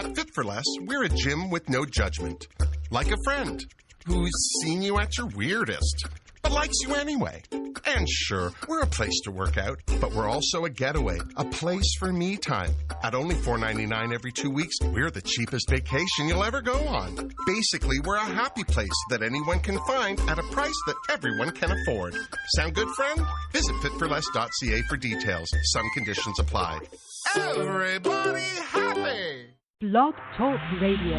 At Fit for Less, we're a gym with no judgment. Like a friend who's seen you at your weirdest, but likes you anyway. And sure, we're a place to work out, but we're also a getaway, a place for me time. At only $4.99 every 2 weeks, we're the cheapest vacation you'll ever go on. Basically, we're a happy place that anyone can find at a price that everyone can afford. Sound good, friend? Visit fitforless.ca for details. Some conditions apply. Everybody happy! Blog Talk Radio.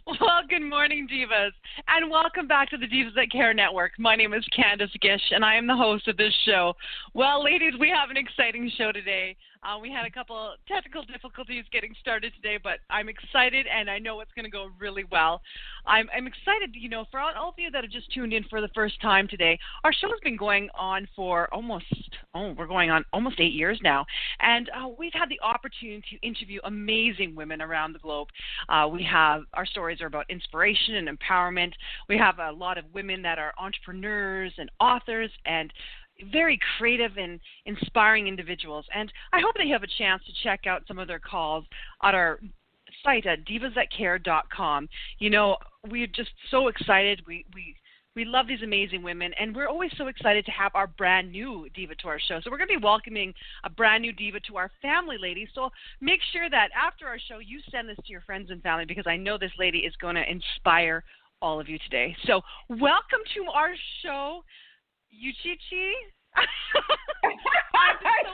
Well, good morning, Divas, and welcome back to the Divas That Care Network. My name is Candace Gish, and I am the host of this show. Well, ladies, we have an exciting show today. We had a couple technical difficulties getting started today, but I'm excited, and I know it's going to go really well. I'm excited, for all of you that have just tuned in for the first time today. Our show has been going on for almost 8 years now, and we've had the opportunity to interview amazing women around the globe. Our stories are about inspiration and empowerment. We have a lot of women that are entrepreneurs and authors and very creative and inspiring individuals. And I hope that you have a chance to check out some of their calls at our site at divasthatcare.com. We're just so excited. We love these amazing women, and we're always so excited to have our brand new diva to our show. So we're going to be welcoming a brand new diva to our family, ladies. So make sure that after our show, you send this to your friends and family, because I know this lady is going to inspire all of you today. So welcome to our show, Uchechi. I'm so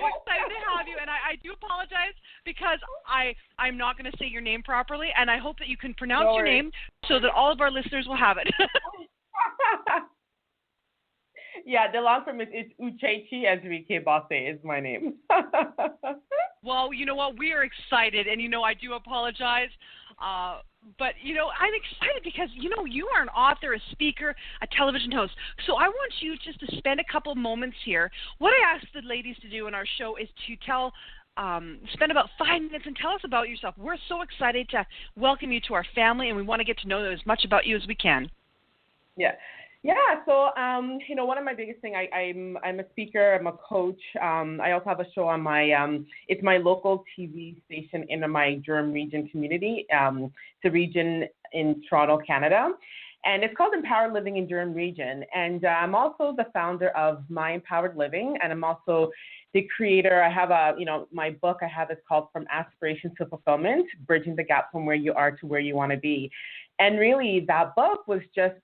excited to have you, and I do apologize because I'm not going to say your name properly, and I hope that you can pronounce your name so that all of our listeners will have it. Yeah, the long form is Uchechi Asuikwe is my name. Well, you know what? We are excited, and I do apologize. But, I'm excited because, you are an author, a speaker, a television host. So I want you just to spend a couple moments here. What I asked the ladies to do in our show is to spend about 5 minutes and tell us about yourself. We're so excited to welcome you to our family, and we want to get to know as much about you as we can. Yeah. So, one of my biggest things, I'm a speaker, I'm a coach. I also have a show on it's my local TV station in my Durham region community. It's a region in Toronto, Canada. And it's called Empowered Living in Durham region. And I'm also the founder of My Empowered Living. And I'm also the creator. I have my book I have is called From Aspiration to Fulfillment, Bridging the Gap from Where You Are to Where You Want to Be. And really that book was just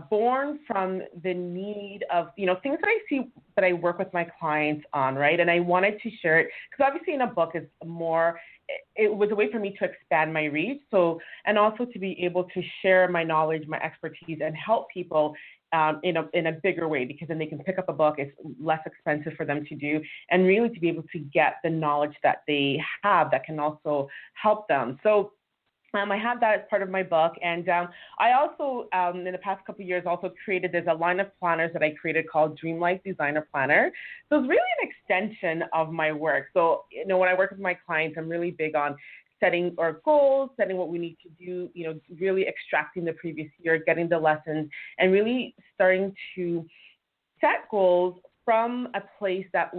born from the need of, things that I see that I work with my clients on, right? And I wanted to share it because obviously in a book is more, it was a way for me to expand my reach. So, and also to be able to share my knowledge, my expertise, and help people in a bigger way, because then they can pick up a book. It's less expensive for them to do, and really to be able to get the knowledge that they have that can also help them. So I have that as part of my book, and I also, in the past couple of years, also there's a line of planners that I created called Dream Life Designer Planner. So it's really an extension of my work. So, when I work with my clients, I'm really big on setting our goals, setting what we need to do, really extracting the previous year, getting the lessons, and really starting to set goals from a place that's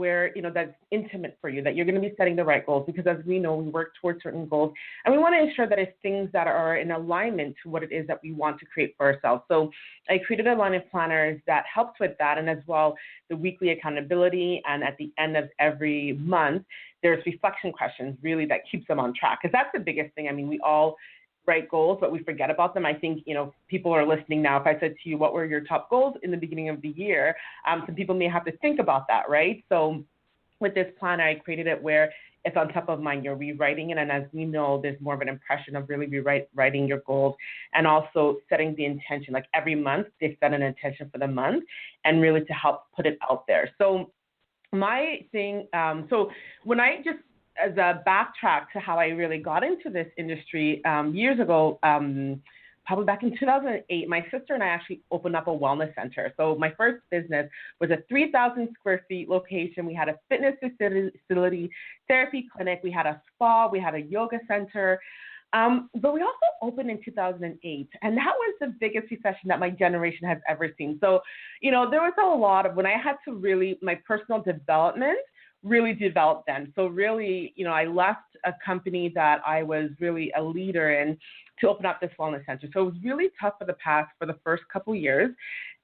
intimate for you, that you're going to be setting the right goals, because as we know, we work towards certain goals, and we want to ensure that it's things that are in alignment to what it is that we want to create for ourselves. So I created a line of planners that helps with that, and as well, the weekly accountability, and at the end of every month, there's reflection questions, really, that keeps them on track, because that's the biggest thing. I mean, we all write goals, but we forget about them. I think, people are listening now. If I said to you, what were your top goals in the beginning of the year? Some people may have to think about that, right? So with this planner, I created it where it's on top of mind, you're rewriting it. And as we know, there's more of an impression of really rewriting your goals, and also setting the intention. Like every month, they set an intention for the month, and really to help put it out there. So my thing, so when I just, as a backtrack to how I really got into this industry years ago, probably back in 2008, my sister and I actually opened up a wellness center. So my first business was a 3,000 square feet location. We had a fitness facility, therapy clinic. We had a spa. We had a yoga center. But we also opened in 2008, and that was the biggest recession that my generation has ever seen. So, there was a lot of, when I had to really, my personal development really developed then. So really, I left a company that I was really a leader in to open up this wellness center. So it was really tough for the first couple years.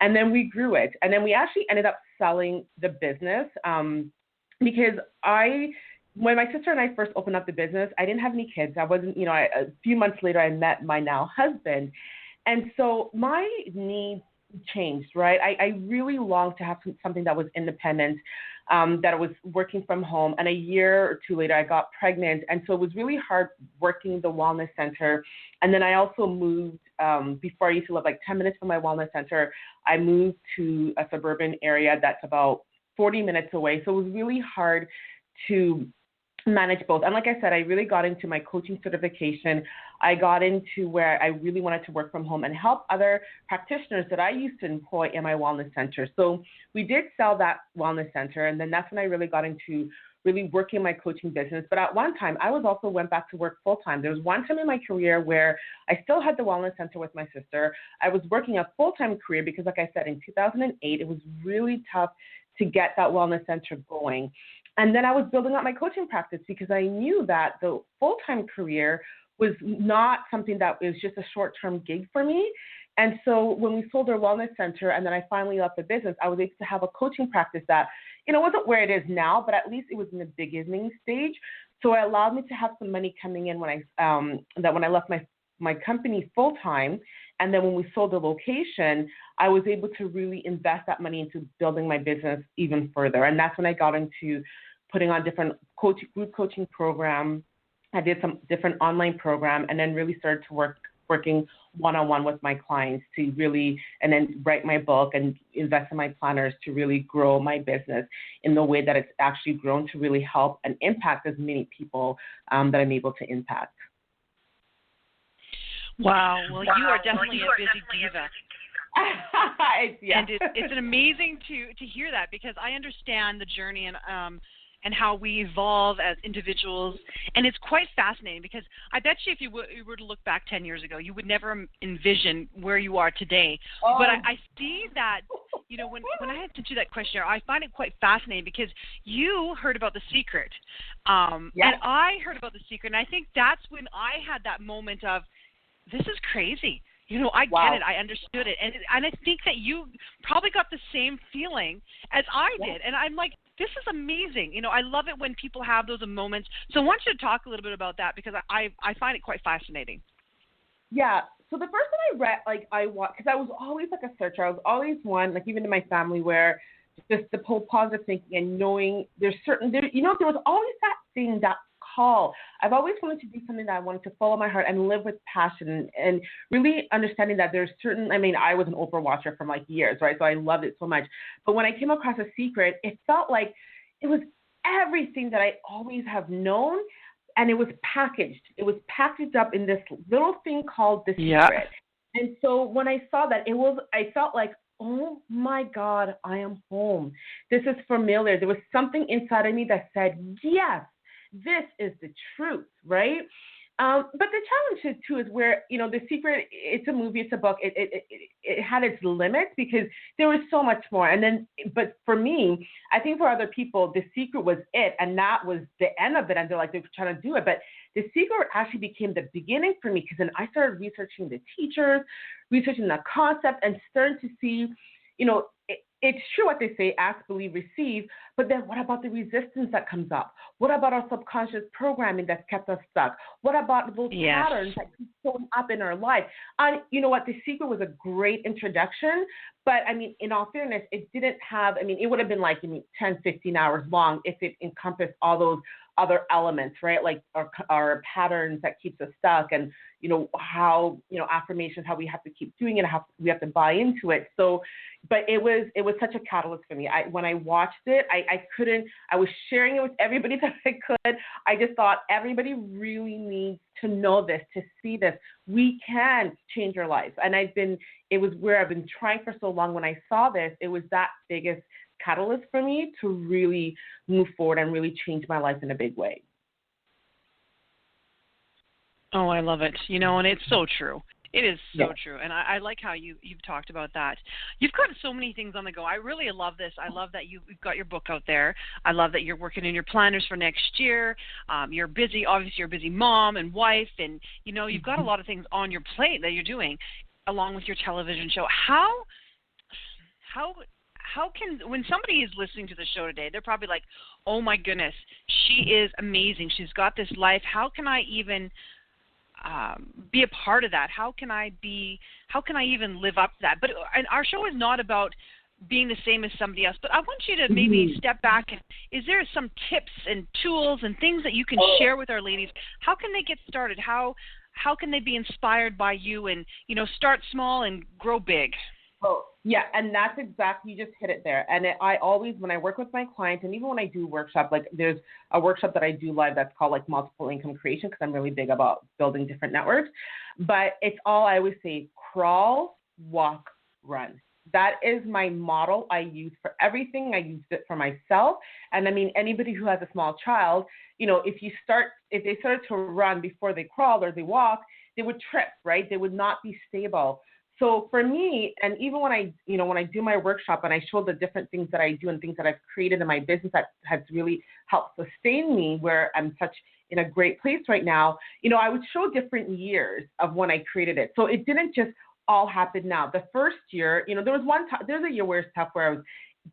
And then we grew it. And then we actually ended up selling the business because when my sister and I first opened up the business, I didn't have any kids. I wasn't, a few months later, I met my now husband. And so my needs changed, right? I really longed to have something that was independent, that I was working from home. And a year or two later, I got pregnant. And so it was really hard working the wellness center. And then I also moved, before I used to live like 10 minutes from my wellness center, I moved to a suburban area that's about 40 minutes away. So it was really hard to manage both. And like I said, I really got into my coaching certification. I got into where I really wanted to work from home and help other practitioners that I used to employ in my wellness center. So we did sell that wellness center. And then that's when I really got into really working my coaching business. But at one time, I also went back to work full time. There was one time in my career where I still had the wellness center with my sister. I was working a full-time career because, like I said, in 2008, it was really tough to get that wellness center going. And then I was building up my coaching practice because I knew that the full-time career was not something that was just a short-term gig for me. And so when we sold our wellness center and then I finally left the business, I was able to have a coaching practice that, wasn't where it is now, but at least it was in the beginning stage. So it allowed me to have some money coming in when I left my company full-time. And then when we sold the location, I was able to really invest that money into building my business even further. And that's when I got into putting on different group coaching programs. I did some different online program and then really started to working one-on-one with my clients to really, and then write my book and invest in my planners to really grow my business in the way that it's actually grown to really help and impact as many people that I'm able to impact. Wow. Well, you are definitely a busy diva. Yeah. And it's an amazing to hear that because I understand the journey and how we evolve as individuals. And it's quite fascinating because I bet you if you were to look back 10 years ago, you would never envision where you are today. Oh. But I see that, when I had to do that questionnaire, I find it quite fascinating because you heard about The Secret. Yes. And I heard about The Secret. And I think that's when I had that moment of, this is crazy. I Wow. get it. I understood it. And I think that you probably got the same feeling as I did. And I'm like, this is amazing. I love it when people have those moments. So I want you to talk a little bit about that because I find it quite fascinating. Yeah. So the first time I read, I watched, because I was always like a searcher. I was always one, even in my family, where just the whole positive thinking and knowing there was always that thing, that call. I've always wanted to do something that I wanted to follow my heart and live with passion and really understanding that there's I was an Oprah watcher for years, right? So I loved it so much. But when I came across The Secret, it felt like it was everything that I always have known, and it was packaged. It was packaged up in this little thing called The Secret. Yeah. And so when I saw that, I felt like, oh my God, I am home. This is familiar. There was something inside of me that said, yes, this is the truth, right? But the challenge too is where, The Secret, it's a movie, it's a book. It had its limits because there was so much more. And then, but for me, I think for other people, The Secret was it, and that was the end of it. And they're trying to do it. But The Secret actually became the beginning for me because then I started researching the teachers, researching the concept, and starting to see, it's true what they say, ask, believe, receive, but then what about the resistance that comes up? What about our subconscious programming that's kept us stuck? What about those patterns that keep showing up in our life? You know what? The Secret was a great introduction, but in all fairness, it didn't have, it would have been 10, 15 hours long if it encompassed all those other elements, right? Like our patterns that keeps us stuck and, how, affirmations, how we have to keep doing it, how we have to buy into it. So, but it was such a catalyst for me. When I watched it, I was sharing it with everybody that I could. I just thought everybody really needs to know this, to see this. We can change our lives. And it was where I've been trying for so long. When I saw this, it was that biggest catalyst for me to really move forward and really change my life in a big way. Oh, I love it. And it's so true. It is so true, and I like how you've talked about that. You've got so many things on the go. I really love this. I love that you've got your book out there. I love that you're working in your planners for next year. You're busy. Obviously, you're a busy mom and wife, and you've got a lot of things on your plate that you're doing, along with your television show. How can, when somebody is listening to the show today, they're probably like, oh my goodness, she is amazing. She's got this life. How can I even be a part of that? How can I even live up to that? But and our show is not about being the same as somebody else, but I want you to maybe step back. And is there some tips and tools and things that you can share with our ladies? How can they get started? How can they be inspired by you and, start small and grow big? Oh, yeah, and that's exactly, you just hit it there. And I always, when I work with my clients, and even when I do workshop, like there's a workshop that I do live that's called like multiple income creation, because I'm really big about building different networks. But it's all, I always say, crawl, walk, run. That is my model I use for everything. I used it for myself. And I mean, anybody who has a small child, if they started to run before they crawl or they walk, they would trip, right? They would not be stable. So for me, and even when I do my workshop and I show the different things that I do and things that I've created in my business that has really helped sustain me where I'm such in a great place right now, I would show different years of when I created it. So it didn't just all happen now. The first year, there's a year where it's tough where I was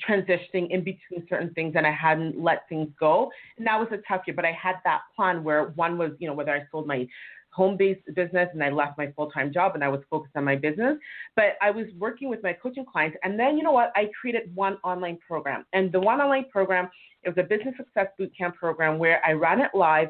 transitioning in between certain things and I hadn't let things go. And that was a tough year, but I had that plan where one was, whether I sold my home-based business and I left my full-time job and I was focused on my business. But I was working with my coaching clients. And then, I created one online program. And the one online program, it was a business success bootcamp program where I ran it live,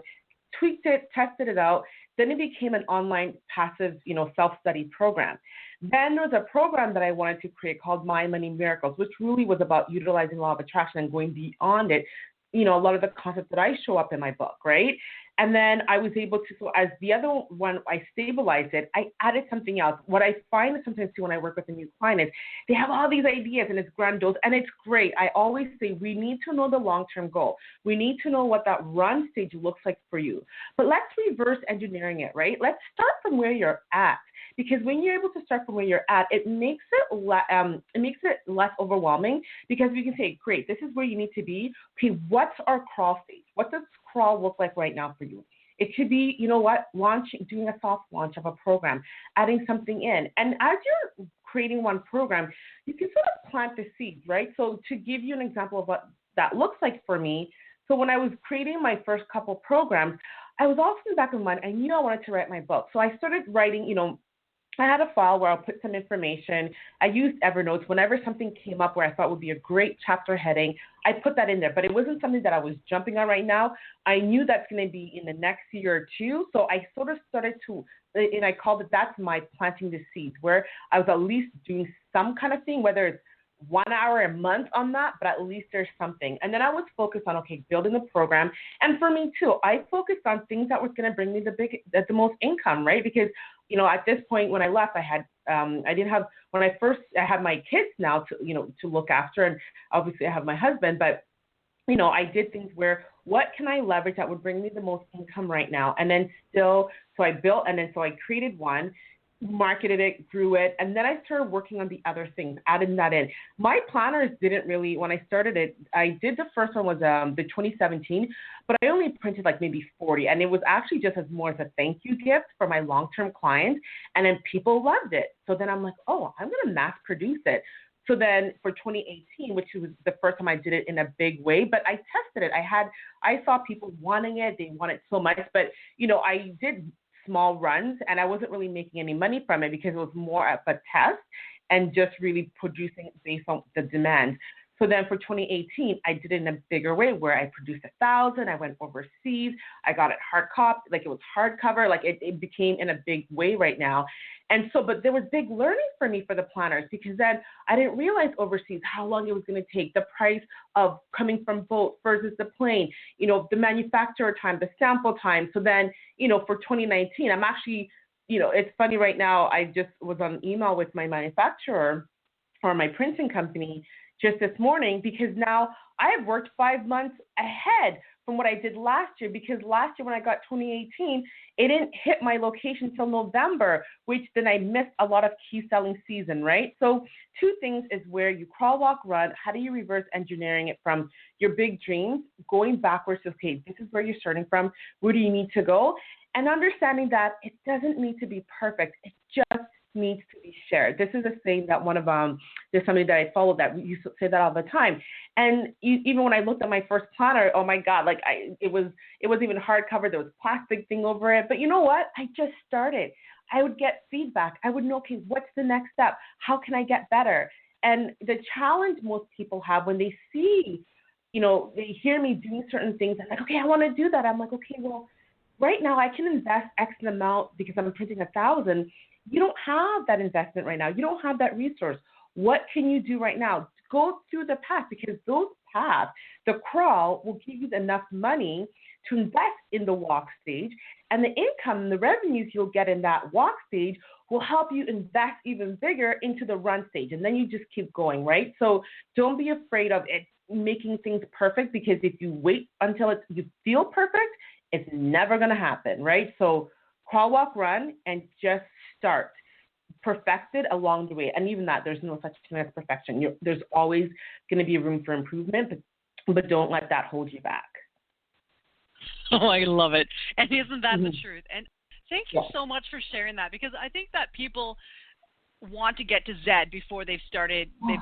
tweaked it, tested it out. Then it became an online passive, self-study program. Then there was a program that I wanted to create called My Money Miracles, which really was about utilizing law of attraction and going beyond it. A lot of the concepts that I show up in my book, right? And then I was able to, so as the other one, I stabilized it, I added something else. What I find sometimes too when I work with a new client is they have all these ideas and it's grandiose and it's great. I always say we need to know the long-term goal. We need to know what that run stage looks like for you. But let's reverse engineering it, right? Let's start from where you're at. Because when you're able to start from where you're at, it makes it less overwhelming because we can say, great, this is where you need to be. Okay, what's our crawl stage? What does crawl look like right now for you? It could be, doing a soft launch of a program, adding something in. And as you're creating one program, you can sort of plant the seeds, right? So to give you an example of what that looks like for me, so when I was creating my first couple programs, I was also in the back of my mind, I knew I wanted to write my book. So I started writing, I had a file where I'll put some information. I used Evernote. Whenever something came up where I thought would be a great chapter heading, I put that in there. But it wasn't something that I was jumping on right now. I knew that's going to be in the next year or two. So I sort of started to, and I called it, that's my planting the seeds, where I was at least doing some kind of thing, whether it's 1 hour a month on that, but at least there's something. And then I was focused on, building the program. And for me too, I focused on things that was going to bring me the most income, right? Because, at this point when I left, I had, I had my kids now to look after, and obviously I have my husband, but, I did things where, what can I leverage that would bring me the most income right now? And then so I created one, marketed it, grew it, and then I started working on the other things, adding that in. My planners didn't really, when I started it, I did the first one was the 2017, but I only printed like maybe 40, and it was actually just as more as a thank you gift for my long-term clients, and then people loved it. So then I'm like, I'm going to mass produce it. So then for 2018, which was the first time I did it in a big way, but I tested it. I saw people wanting it. They want it so much, but, I did small runs and I wasn't really making any money from it because it was more of a test and just really producing based on the demand. So then for 2018, I did it in a bigger way where I produced 1,000. I went overseas. I got it hard copy, like it was hardcover, like it became in a big way right now. And so, but there was big learning for me for the planners because then I didn't realize overseas how long it was going to take, the price of coming from boat versus the plane, the manufacturer time, the sample time. So then, for 2019, I'm actually, it's funny right now, I just was on email with my manufacturer or my printing company just this morning because now I have worked 5 months ahead from what I did last year, because last year when I got 2018, it didn't hit my location till November, which then I missed a lot of key selling season, right? So two things is where you crawl, walk, run. How do you reverse engineering it from your big dreams, going backwards to, okay, this is where you're starting from, where do you need to go? And understanding that it doesn't need to be perfect. It just needs to be shared. This is a saying that one of there's somebody that I follow that used to say that all the time. And even when I looked at my first planner, oh my God, like it was even hardcover. There was plastic thing over it. But you know what? I just started. I would get feedback. I would know, okay, what's the next step? How can I get better? And the challenge most people have when they see, they hear me doing certain things, I'm like, okay, I want to do that. I'm like, okay, well, right now I can invest X amount because I'm printing 1,000. You don't have that investment right now. You don't have that resource. What can you do right now? Go through the path, because those paths, the crawl, will give you enough money to invest in the walk stage, and the income, the revenues you'll get in that walk stage will help you invest even bigger into the run stage, and then you just keep going, right? So don't be afraid of it making things perfect, because if you wait until you feel perfect, it's never going to happen, right? So crawl, walk, run, and just start. Perfect it along the way. And even that, there's no such thing as perfection. There's always going to be room for improvement, but don't let that hold you back. Oh, I love it. And isn't that the truth? And thank you so much for sharing that, because I think that people want to get to Z before they've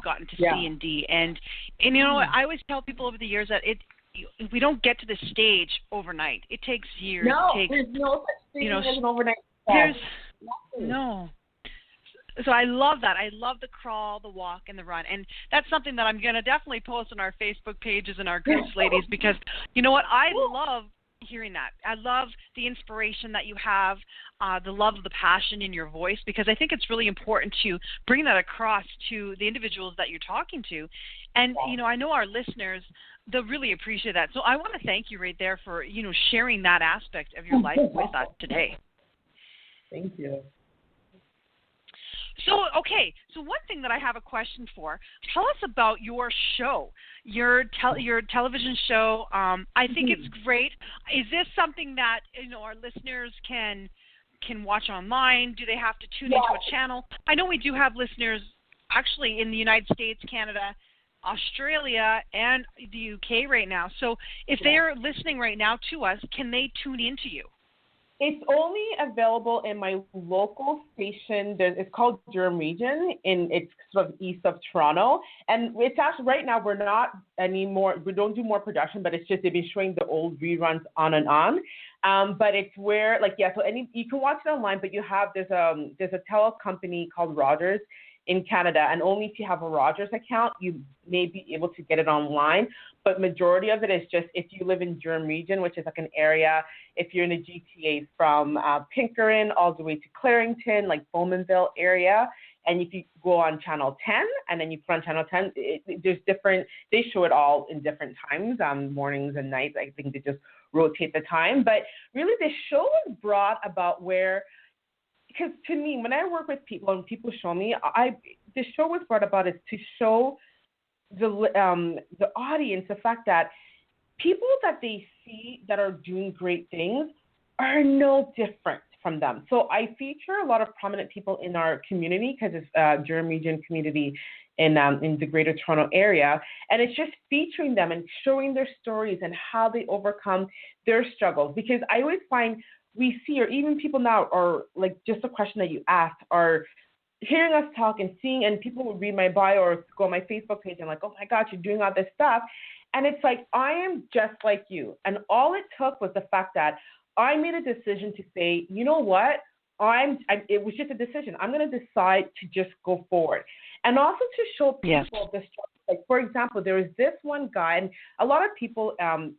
gotten to C and D. And I always tell people over the years that we don't get to this stage overnight. It takes years. There's no such thing as an overnight success. No. So I love that. I love the crawl, the walk, and the run. And that's something that I'm going to definitely post on our Facebook pages and our groups, ladies, because you know what? I love hearing that. I love the inspiration that you have, the love of the passion in your voice, because I think it's really important to bring that across to the individuals that you're talking to. And, I know our listeners, they'll really appreciate that. So I want to thank you right there for, sharing that aspect of your life with us today. Thank you. So, okay, so one thing that I have a question for, tell us about your show, your television show. I think it's great. Is this something that, our listeners can watch online? Do they have to tune into a channel? I know we do have listeners actually in the United States, Canada, Australia, and the UK right now. So if they are listening right now to us, can they tune into you? It's only available in my local station. It's called Durham Region, and it's sort of east of Toronto. And it's actually, right now, we're not anymore, we don't do more production, but it's just they've been showing the old reruns on and on. But it's where, so you can watch it online, but there's a tele company called Rogers in Canada, and only if you have a Rogers account, you may be able to get it online. But majority of it is just if you live in Durham Region, which is like an area, if you're in the GTA from Pinkerton all the way to Clarington, like Bowmanville area, and if you go on Channel 10, and then you put on Channel 10, there's different, they show it all in different times, mornings and nights. I think they just rotate the time. But really, the show was brought about where, because to me, when I work with people and people show me, the show was brought about is to show the audience the fact that people that they see that are doing great things are no different from them. So I feature a lot of prominent people in our community, because it's Durham Region community in the Greater Toronto area, and it's just featuring them and showing their stories and how they overcome their struggles. Because I always find we see, or even people now, or like just a question that you asked, or hearing us talk and seeing, and people will read my bio or go on my Facebook page and like, oh my God, you're doing all this stuff. And it's like, I am just like you. And all it took was the fact that I made a decision to say, you know what? It was just a decision. I'm going to decide to just go forward. And also to show people the struggle. Like, for example, there was this one guy, and a lot of people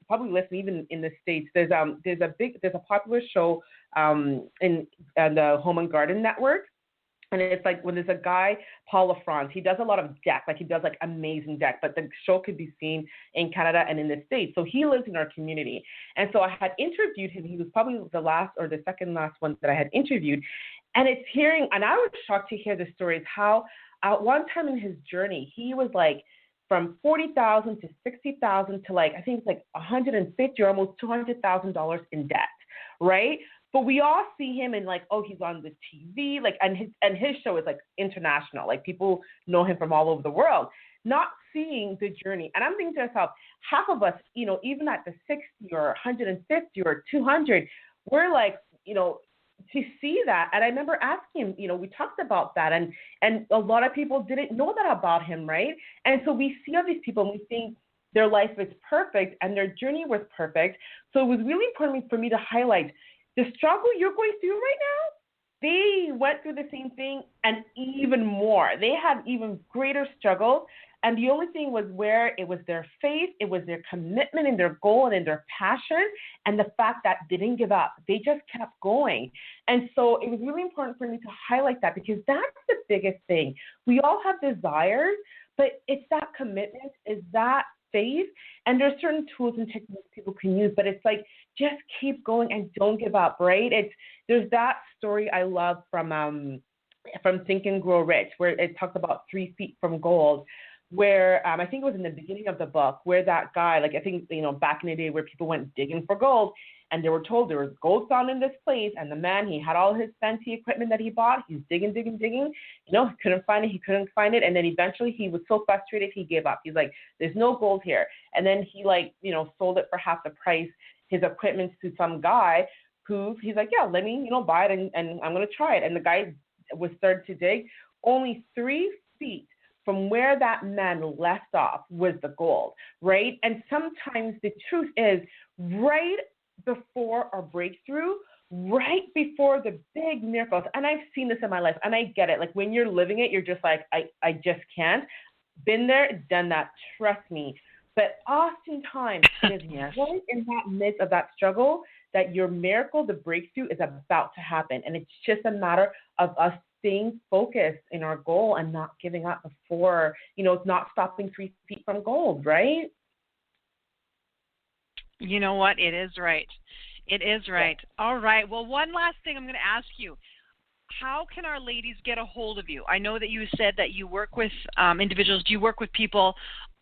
probably listen, even in the States. There's a popular show in the Home and Garden Network. And it's like when there's a guy, Paul LaFrance, he does a lot of deck, he does amazing deck, but the show could be seen in Canada and in the States. So he lives in our community. And so I had interviewed him. He was probably the last or the second last one that I had interviewed. And and I was shocked to hear the stories, how at one time in his journey, he was like, from $40,000 to $60,000 to like, I think it's like $150 or almost $200,000 in debt, right? But we all see him and like, oh, he's on the TV, like, and his show is like international, like people know him from all over the world, not seeing the journey. And I'm thinking to myself, half of us, you know, even at the 60 or 150 or 200, we're like, you know, to see that. And I remember asking him, you know, we talked about that, and a lot of people didn't know that about him, right? And so we see all these people and we think their life is perfect and their journey was perfect. So it was really important for me to highlight the struggle you're going through right now. They went through the same thing and even more. They had even greater struggle. And the only thing was where it was their faith, it was their commitment and their goal and in their passion, and the fact that they didn't give up. They just kept going. And so it was really important for me to highlight that, because that's the biggest thing. We all have desires, but it's that commitment, is that faith. And there's certain tools and techniques people can use, but it's like, just keep going and don't give up, right? There's that story I love from Think and Grow Rich, where it talks about 3 feet from gold, where I think it was in the beginning of the book, where that guy, like I think, you know, back in the day where people went digging for gold, and they were told there was gold found in this place, and the man, he had all his fancy equipment that he bought, he's digging, you know, he couldn't find it, and then eventually he was so frustrated he gave up. He's like, there's no gold here. And then he, like, you know, sold it for half the price, his equipment, to some guy who, he's like, yeah, let me, you know, buy it, and I'm going to try it. And the guy was started to dig. Only 3 feet from where that man left off was the gold, right? And sometimes the truth is, right before our breakthrough, right before the big miracles, and I've seen this in my life, and I get it. Like when you're living it, you're just like, I just can't. Been there, done that, trust me. But oftentimes, it is right in that midst of that struggle that your miracle, the breakthrough, is about to happen. And it's just a matter of us staying focused in our goal and not giving up before, you know, not stopping 3 feet from gold, right? You know what? It is right. It is right. Yeah. All right. Well, one last thing I'm going to ask you. How can our ladies get a hold of you? I know that you said that you work with individuals. Do you work with people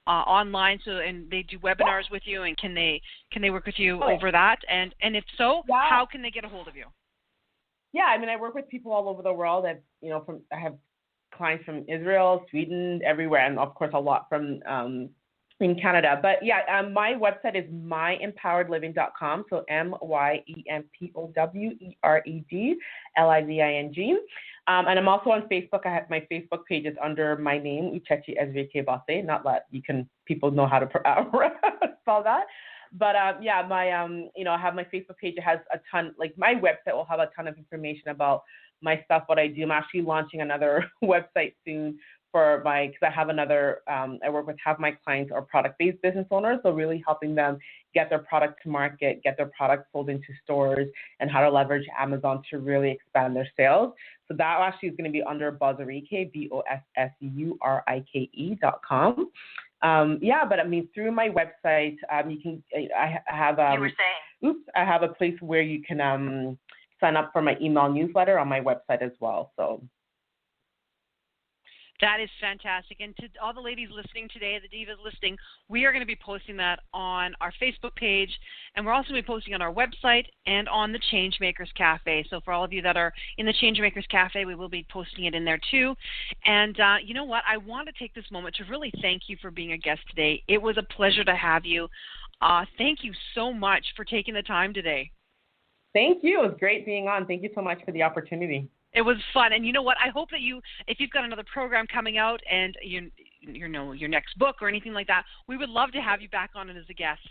online, and they do webinars with you, and can they work with you over that? And if so, how can they get a hold of you? Yeah, I mean, I work with people all over the world. I have clients from Israel, Sweden, everywhere, and of course a lot from in Canada. But yeah, my website is myempoweredliving.com. So myempoweredliving. And I'm also on Facebook. I have my Facebook page is under my name, Uchechi Asuikwe. Not that people know how to spell that. But yeah, my I have my Facebook page. It has a ton, like my website will have a ton of information about my stuff, what I do. I'm actually launching another website soon because I have another, I work with half my clients are product-based business owners, so really helping them get their product to market, get their product sold into stores, and how to leverage Amazon to really expand their sales. So that actually is going to be under Bossurique, BOSSURIKE.com. Yeah, but I mean, through my website, you can, I have, I have a place where you can sign up for my email newsletter on my website as well, so. That is fantastic. And to all the ladies listening today, the Divas listening, we are going to be posting that on our Facebook page, and we're also going to be posting on our website and on the Changemakers Cafe. So for all of you that are in the Changemakers Cafe, we will be posting it in there too. And you know what? I want to take this moment to really thank you for being a guest today. It was a pleasure to have you. Thank you so much for taking the time today. Thank you. It was great being on. Thank you so much for the opportunity. It was fun, and you know what? I hope that if you've got another program coming out and you know your next book or anything like that, we would love to have you back on it as a guest.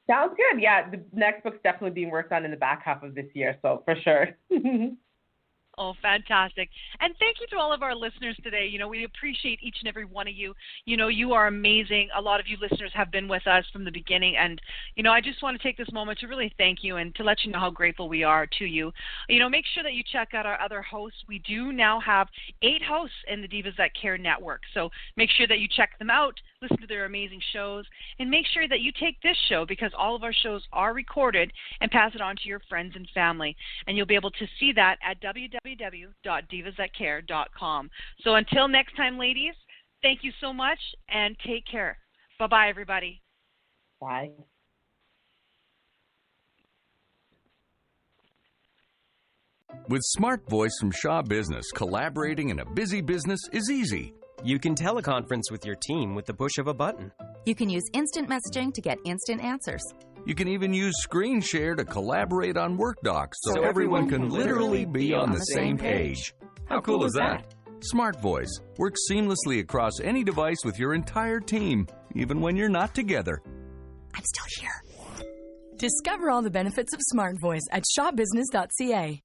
Sounds good. Yeah, the next book's definitely being worked on in the back half of this year, so for sure. Oh, fantastic. And thank you to all of our listeners today. You know, we appreciate each and every one of you. You know, you are amazing. A lot of you listeners have been with us from the beginning. And, you know, I just want to take this moment to really thank you and to let you know how grateful we are to you. You know, make sure that you check out our other hosts. We do now have 8 hosts in the Divas That Care network. So make sure that you check them out, listen to their amazing shows, and make sure that you take this show, because all of our shows are recorded, and pass it on to your friends and family. And you'll be able to see that at www.divasthatcare.com. So until next time, ladies, Thank you so much, and take care. Bye-bye, everybody. Bye. With Smart Voice from Shaw Business, collaborating in a busy business is easy. You can teleconference with your team with the push of a button. You can use instant messaging to get instant answers. You can even use Screen Share to collaborate on Work Docs so everyone can literally be on the same page. How cool is that? Smart Voice works seamlessly across any device with your entire team, even when you're not together. I'm still here. Discover all the benefits of Smart Voice at shopbusiness.ca.